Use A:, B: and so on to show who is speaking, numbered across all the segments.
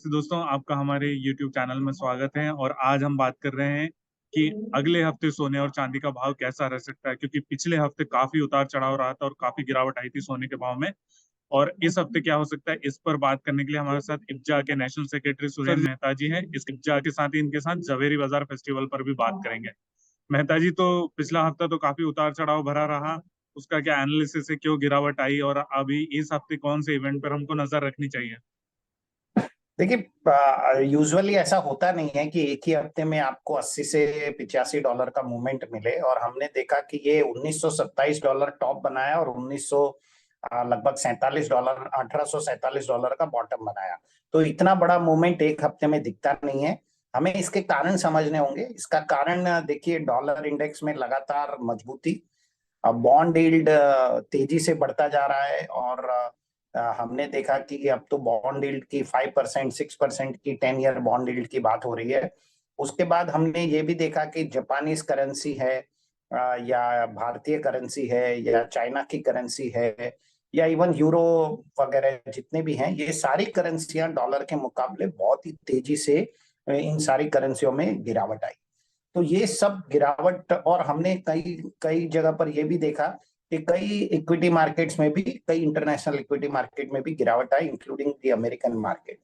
A: तो दोस्तों आपका हमारे YouTube चैनल में स्वागत है। और आज हम बात कर रहे हैं कि अगले हफ्ते सोने और चांदी का भाव कैसा रह सकता है, क्योंकि पिछले हफ्ते काफी उतार चढ़ाव रहा था और काफी गिरावट आई थी सोने के भाव में। और इस हफ्ते क्या हो सकता है, इस पर बात करने के लिए हमारे साथ इब्जा के नेशनल सेक्रेटरी सुरेन मेहता जी हैं। इस इब्जा के साथ ही इनके साथ जवेरी बाजार फेस्टिवल पर भी बात करेंगे। मेहता जी, तो पिछला हफ्ता तो काफी उतार चढ़ाव भरा रहा, उसका क्या एनालिसिस है, क्यों गिरावट आई और अभी इस हफ्ते कौन से इवेंट पर हमको नजर रखनी चाहिए?
B: देखिए, यूजुअली ऐसा होता नहीं है कि एक ही हफ्ते में आपको 80 से $85 का मूवमेंट मिले। और हमने देखा कि ये $1927 टॉप बनाया और 1900 लगभग $47, $1847 का बॉटम बनाया। तो इतना बड़ा मूवमेंट एक हफ्ते में दिखता नहीं है। हमें इसके कारण समझने होंगे। इसका कारण देखिए, डॉलर इंडेक्स में लगातार मजबूती, बॉन्ड यील्ड तेजी से बढ़ता जा रहा है। और हमने देखा कि अब तो बॉन्ड यील्ड की 5%, 6% की 10 ईयर बॉन्ड यील्ड की बात हो रही है। उसके बाद हमने ये भी देखा कि जापानीज करेंसी है, या भारतीय करेंसी है, या चाइना की करेंसी है, या इवन यूरो वगैरह जितने भी हैं, ये सारी करेंसियां डॉलर के मुकाबले बहुत ही तेजी से इन सारी करेंसियों में गिरावट आई। तो ये सब गिरावट, और हमने कई कई जगह पर ये भी देखा कि कई इक्विटी मार्केट्स में भी, कई इंटरनेशनल इक्विटी मार्केट में भी गिरावट आई, इंक्लूडिंग द अमेरिकन मार्केट।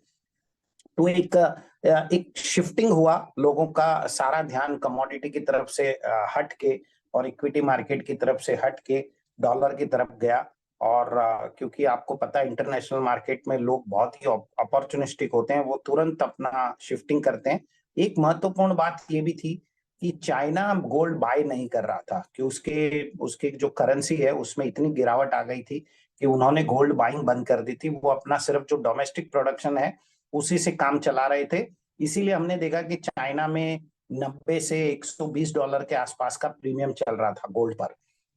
B: तो एक शिफ्टिंग हुआ, लोगों का सारा ध्यान कमोडिटी की तरफ से हट के और इक्विटी मार्केट की तरफ से हट के डॉलर की तरफ गया। और क्योंकि आपको पता है, इंटरनेशनल मार्केट में लोग बहुत ही अपॉर्चुनिस्टिक होते हैं, वो तुरंत अपना शिफ्टिंग करते हैं। एक महत्वपूर्ण बात ये भी थी कि चाइना गोल्ड बाय नहीं कर रहा था, कि उसके उसकी जो करेंसी है उसमें इतनी गिरावट आ गई थी कि उन्होंने गोल्ड बाइंग बंद कर दी थी। वो अपना सिर्फ जो डोमेस्टिक प्रोडक्शन है उसी से काम चला रहे थे। इसीलिए हमने देखा कि चाइना में 90 से $120 के आसपास का प्रीमियम चल रहा था गोल्ड पर।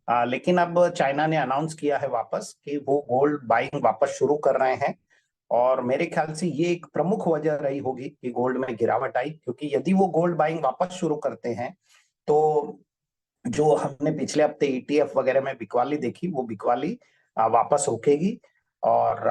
B: लेकिन अब चाइना ने अनाउंस किया है वापस कि वो गोल्ड बाइंग वापस शुरू कर रहे हैं। और मेरे ख्याल से ये एक प्रमुख वजह रही होगी कि गोल्ड में गिरावट आई, क्योंकि यदि वो गोल्ड बाइंग वापस शुरू करते हैं तो जो हमने पिछले हफ्ते ईटीएफ वगैरह में बिकवाली देखी, वो बिकवाली वापस होकेगी। और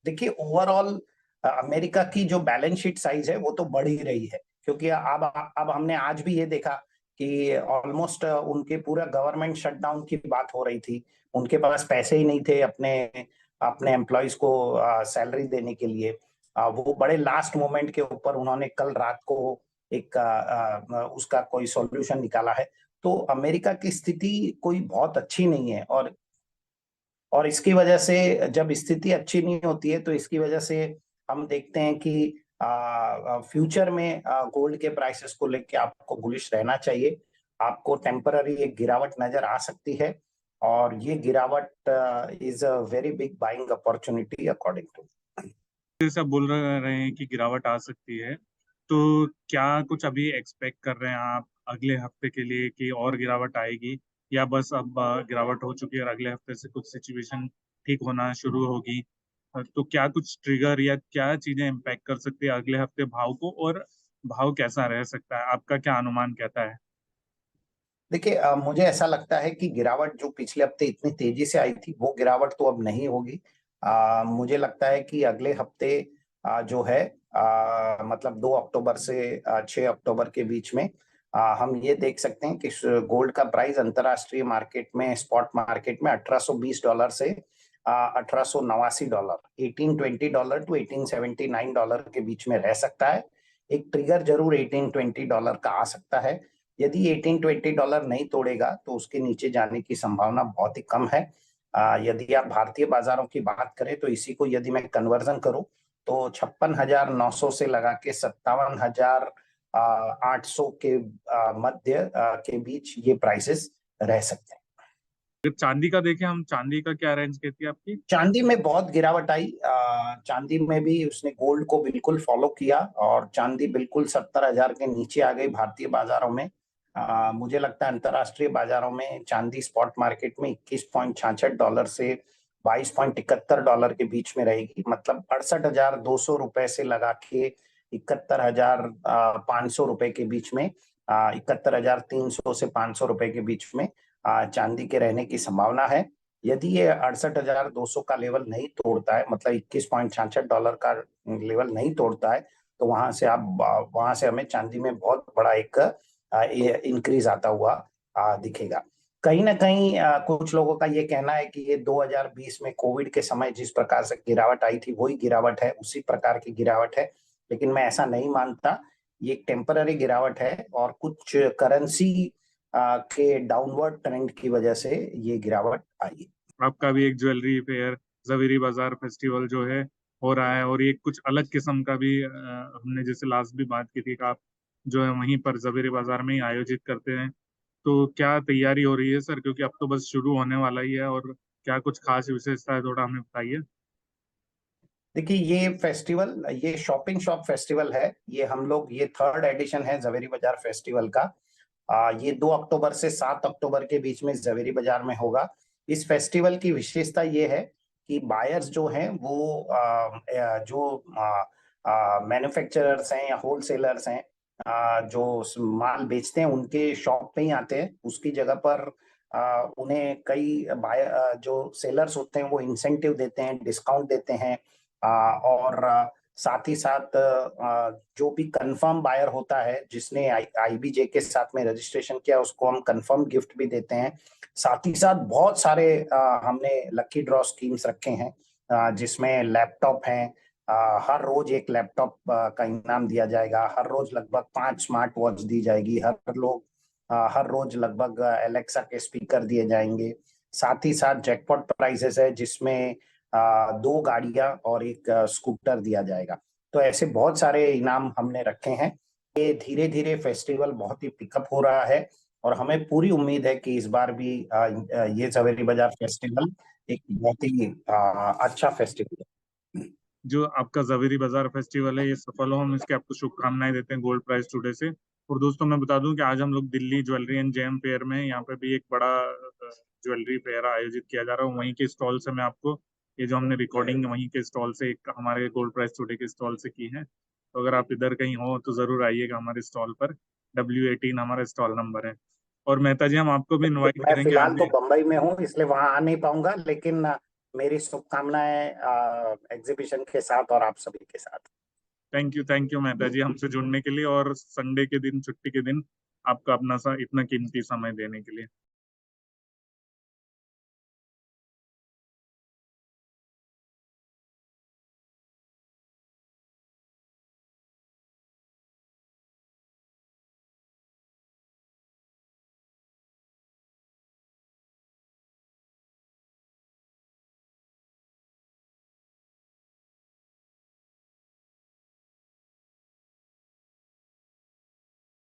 B: देखिए, ओवरऑल अमेरिका की जो बैलेंस शीट साइज है वो तो बढ़ ही रही है, क्योंकि अब हमने आज भी ये देखा कि ऑलमोस्ट उनके पूरा गवर्नमेंट शटडाउन की बात हो रही थी। उनके पास पैसे ही नहीं थे अपने अपने एम्प्लॉयज को सैलरी देने के लिए। वो बड़े लास्ट मोमेंट के ऊपर उन्होंने कल रात को एक उसका कोई सॉल्यूशन निकाला है। तो अमेरिका की स्थिति कोई बहुत अच्छी नहीं है। और इसकी वजह से, जब स्थिति अच्छी नहीं होती है तो इसकी वजह से हम देखते हैं कि फ्यूचर में गोल्ड के प्राइसेस को लेके आपको बुलिश रहना चाहिए। आपको टेम्पररी एक गिरावट नजर आ सकती है, और ये गिरावट is a very big buying opportunity according to.
A: जैसे आप बोल रहे हैं कि गिरावट आ सकती है, तो क्या कुछ अभी एक्सपेक्ट कर रहे हैं आप अगले हफ्ते के लिए कि और गिरावट आएगी, या बस अब गिरावट हो चुकी है और अगले हफ्ते से कुछ सिचुएशन ठीक होना शुरू होगी? तो क्या कुछ ट्रिगर या क्या चीजें इम्पैक्ट कर सकती है अगले हफ्ते भाव को, और भाव कैसा रह सकता है, आपका क्या अनुमान कहता है?
B: देखिए, मुझे ऐसा लगता है कि गिरावट जो पिछले हफ्ते इतनी तेजी से आई थी, वो गिरावट तो अब नहीं होगी। मुझे लगता है कि अगले हफ्ते जो है, मतलब 2 अक्टूबर से 6 अक्टूबर के बीच में हम ये देख सकते हैं कि गोल्ड का प्राइस अंतरराष्ट्रीय मार्केट में, स्पॉट मार्केट में $1820 से $1889, $1820 टू $1879 के बीच में रह सकता है। एक ट्रिगर जरूर $1820 का आ सकता है। यदि $1820 नहीं तोड़ेगा तो उसके नीचे जाने की संभावना बहुत ही कम है। यदि आप भारतीय बाजारों की बात करें तो इसी को यदि मैं कन्वर्जन करूं तो 56,900 से लगा के 57,800 के मध्य के बीच ये प्राइसेस रह सकते हैं।
A: अगर चांदी का देखें हम, चांदी का क्या रेंज कहती है आपकी?
B: चांदी में बहुत गिरावट आई। चांदी में भी उसने गोल्ड को बिल्कुल फॉलो किया, और चांदी बिल्कुल 70,000 के नीचे आ गई भारतीय बाजारों में। मुझे लगता है अंतरराष्ट्रीय बाजारों में चांदी स्पॉट मार्केट में $21.66 से $22.71 के बीच में रहेगी। मतलब $68,200 से लगा के $71,500 के बीच में, 71,300 से $500 के बीच में चांदी के रहने की संभावना है। यदि ये 68,200 का लेवल नहीं तोड़ता है, मतलब $21.66 का लेवल नहीं तोड़ता है, तो वहां से हमें चांदी में बहुत बड़ा एक इंक्रीज आता हुआ दिखेगा। कहीं ना कहीं कुछ लोगों का ये कहना है कि ये 2020 में कोविड के समय जिस प्रकार से गिरावट आई थी वही गिरावट है, उसी प्रकार की गिरावट है, लेकिन मैं ऐसा नहीं मानता। ये एक टेम्पररी गिरावट है और कुछ करेंसी के डाउनवर्ड ट्रेंड की वजह से ये गिरावट आई है।
A: आपका भी एक ज्वेलरी फेयर जवेरी बाजार फेस्टिवल जो है हो रहा है, और ये कुछ अलग किस्म का भी हमने जैसे लास्ट भी बात की थी कि आप जो है वहीं पर जवेरी बाजार में ही आयोजित करते हैं। तो क्या तैयारी हो रही है सर, क्योंकि अब तो बस शुरू होने वाला ही है, और क्या कुछ खास विशेषता है, थोड़ा हमें बताइए।
B: देखिए, ये शॉपिंग शॉप फेस्टिवल है। ये थर्ड एडिशन है जवेरी बाजार फेस्टिवल का। ये 2 अक्टूबर से 7 अक्टूबर के बीच में जवेरी बाजार में होगा। इस फेस्टिवल की विशेषता ये है कि बायर्स जो हैं वो जो मैन्युफैक्चरर्स हैं या होलसेलर्स हैं, जो माल बेचते हैं उनके शॉप पे ही आते हैं। उसकी जगह पर उन्हें जो सेलर्स होते हैं वो इंसेंटिव देते हैं, डिस्काउंट देते हैं। और साथ ही साथ जो भी कंफर्म बायर होता है जिसने आईबीजे के साथ में रजिस्ट्रेशन किया, उसको हम कंफर्म गिफ्ट भी देते हैं। साथ ही साथ बहुत सारे हमने लकी ड्रॉ स्कीम्स रखे हैं, जिसमें लैपटॉप हैं। हर रोज एक लैपटॉप का इनाम दिया जाएगा। हर रोज लगभग 5 स्मार्ट वॉच दी जाएगी। हर रोज लगभग एलेक्सा के स्पीकर दिए जाएंगे। साथ ही साथ जैकपॉट प्राइजेस है, जिसमें 2 गाड़ियां और एक स्कूटर दिया जाएगा। तो ऐसे बहुत सारे इनाम हमने रखे हैं। ये धीरे धीरे फेस्टिवल बहुत ही पिकअप हो रहा है और हमें पूरी उम्मीद है कि इस बार भी ये जवेरी बाजार फेस्टिवल एक बहुत ही अच्छा फेस्टिवल है।
A: जो आपका जवेरी बाजार फेस्टिवल है ये सफल हो, हम इसके आपको शुभकामनाएं देते हैं गोल्ड प्राइस टुडे से। और दोस्तों मैं बता दूं कि आज हम लोग Delhi jewellery and gem fair में, यहाँ पे भी एक बड़ा ज्वेलरी फेयर आयोजित किया जा रहा है, वहीं के स्टॉल से मैं आपको ये जो हमने रिकॉर्डिंग वहीं के स्टॉल से, एक हमारे गोल्ड प्राइस टुडे के स्टॉल से की है। तो अगर आप इधर कहीं हो तो जरूर आइएगा हमारे स्टॉल पर। W18 हमारा स्टॉल नंबर है। और मेहता जी, हम आपको भी इनवाइट
B: मैं
A: करेंगे
B: फिलहाल तो
A: आगे।
B: बंबई में हूँ, इसलिए वहां आ नहीं पाऊंगा, लेकिन मेरी शुभकामनाएं एग्जीबिशन के साथ और आप सभी के साथ।
A: थैंक यू मेहता जी, हमसे जुड़ने के लिए और संडे के दिन, छुट्टी के दिन आपका अपना सा इतना कीमती समय देने के लिए।